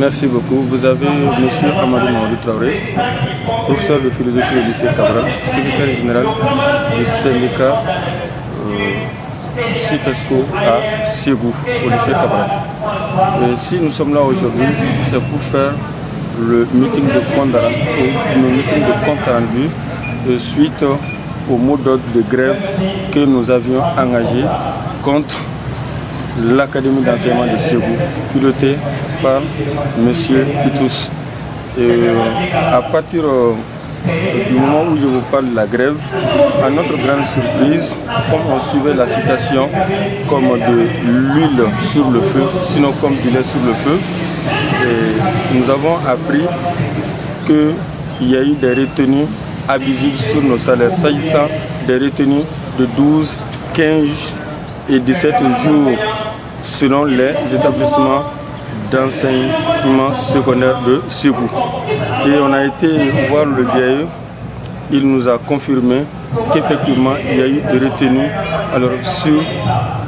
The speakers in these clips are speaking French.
Merci beaucoup. Vous avez M. Amadou Mamadou Traoré, professeur de philosophie au lycée Cabral, secrétaire général du syndicat CIPESCO à Ségou, au lycée Cabral. Si nous sommes là aujourd'hui, c'est pour faire le meeting de compte rendu suite au mot d'ordre de grève que nous avions engagé contre l'Académie d'enseignement de Ségou, pilotée par M. Itous. À partir du moment où je vous parle de la grève, à notre grande surprise, comme on suivait la situation comme de l'huile sur le feu, sinon comme du lait sur le feu, nous avons appris qu'il y a eu des retenues abusives sur nos salaires, s'agissant des retenues de 12, 15 et 17 jours selon les établissements d'enseignement secondaire de Ségou. Et on a été voir le DAE, il nous a confirmé qu'effectivement il y a eu des retenues sur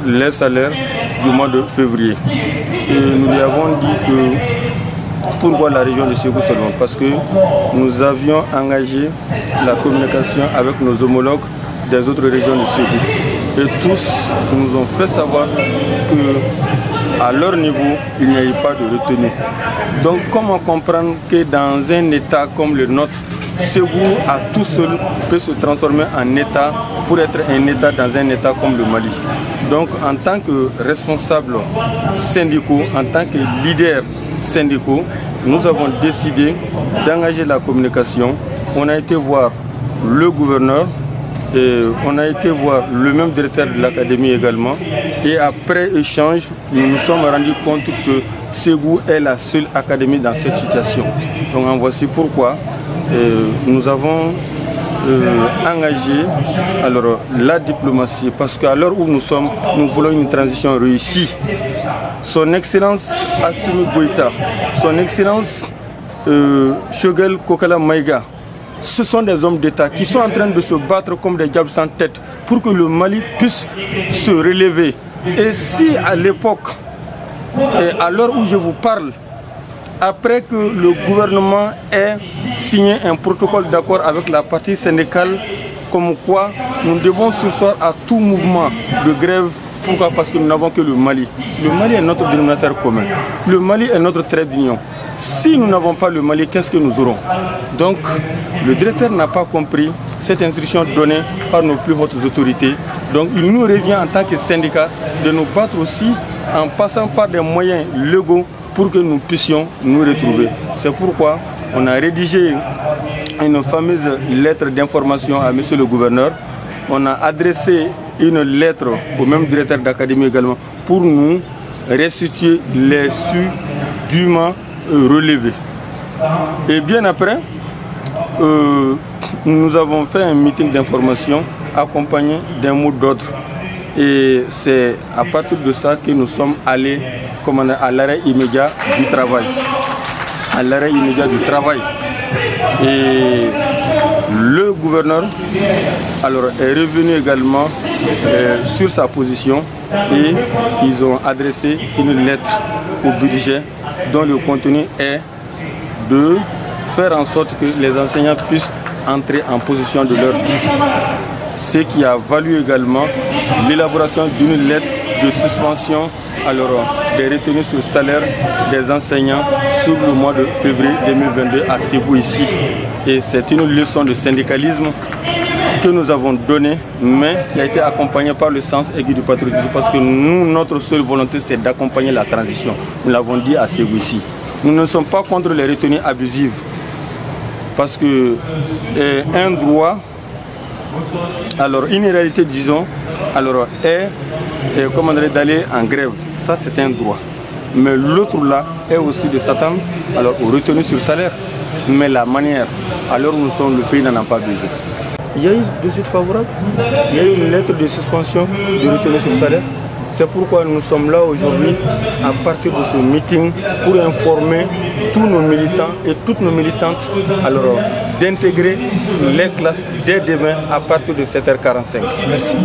les salaires du mois de février. Et nous lui avons dit que pourquoi la région de Ségou seulement? Parce que nous avions engagé la communication avec nos homologues des autres régions de Ségou. Et tous nous ont fait savoir que à leur niveau, il n'y a eu pas de retenue. Donc comment comprendre que dans un état comme le nôtre, Ségou à tout seul peut se transformer en état pour être un état dans un état comme le Mali? Donc en tant que responsables syndicaux, en tant que leaders syndicaux, nous avons décidé d'engager la communication. On a été voir le gouverneur, et on a été voir le même directeur de l'académie également. Et après échange, nous nous sommes rendus compte que Ségou est la seule académie dans cette situation. Donc en voici pourquoi nous avons engagé la diplomatie. Parce qu'à l'heure où nous sommes, nous voulons une transition réussie. Son Excellence Assimi Goïta, son Excellence Choguel Kokala Maïga, ce sont des hommes d'État qui sont en train de se battre comme des diables sans tête pour que le Mali puisse se relever. Et si à l'époque, et à l'heure où je vous parle, après que le gouvernement ait signé un protocole d'accord avec la partie syndicale, comme quoi nous devons surseoir à tout mouvement de grève. Pourquoi? Parce que nous n'avons que le Mali. Le Mali est notre dénominateur commun. Le Mali est notre trait d'union. Si nous n'avons pas le Mali, qu'est-ce que nous aurons? Donc, le directeur n'a pas compris cette instruction donnée par nos plus hautes autorités. Donc, il nous revient en tant que syndicat de nous battre aussi en passant par des moyens légaux pour que nous puissions nous retrouver. C'est pourquoi on a rédigé une fameuse lettre d'information à monsieur le gouverneur. On a adressé une lettre au même directeur d'académie également pour nous restituer les su dûment relevés. Et bien après, nous avons fait un meeting d'information accompagné d'un mot d'ordre. Et c'est à partir de ça que nous sommes allés à l'arrêt immédiat du travail. À l'arrêt immédiat du travail. Et le gouverneur est revenu également sur sa position et ils ont adressé une lettre au budget dont le contenu est de faire en sorte que les enseignants puissent entrer en position de leur dû. Ce qui a valu également l'élaboration d'une lettre de suspension des retenues sur le salaire des enseignants sur le mois de février 2022 à Ségou ici. Et c'est une leçon de syndicalisme que nous avons donnée, mais qui a été accompagnée par le sens aigu du patriotisme, parce que nous, notre seule volonté, c'est d'accompagner la transition. Nous l'avons dit à Ségou ici. Nous ne sommes pas contre les retenues abusives, parce que un droit, une réalité, disons, est d'aller en grève. Ça, c'est un droit. Mais l'autre là est aussi de s'attendre aux retenues sur salaire. Mais la manière, à l'heure où nous sommes, le pays n'en a pas besoin. Il y a eu des suites favorables, il y a eu une lettre de suspension de retenue sur salaire. C'est pourquoi nous sommes là aujourd'hui à partir de ce meeting pour informer tous nos militants et toutes nos militantes d'intégrer les classes dès demain à partir de 7h45. Merci.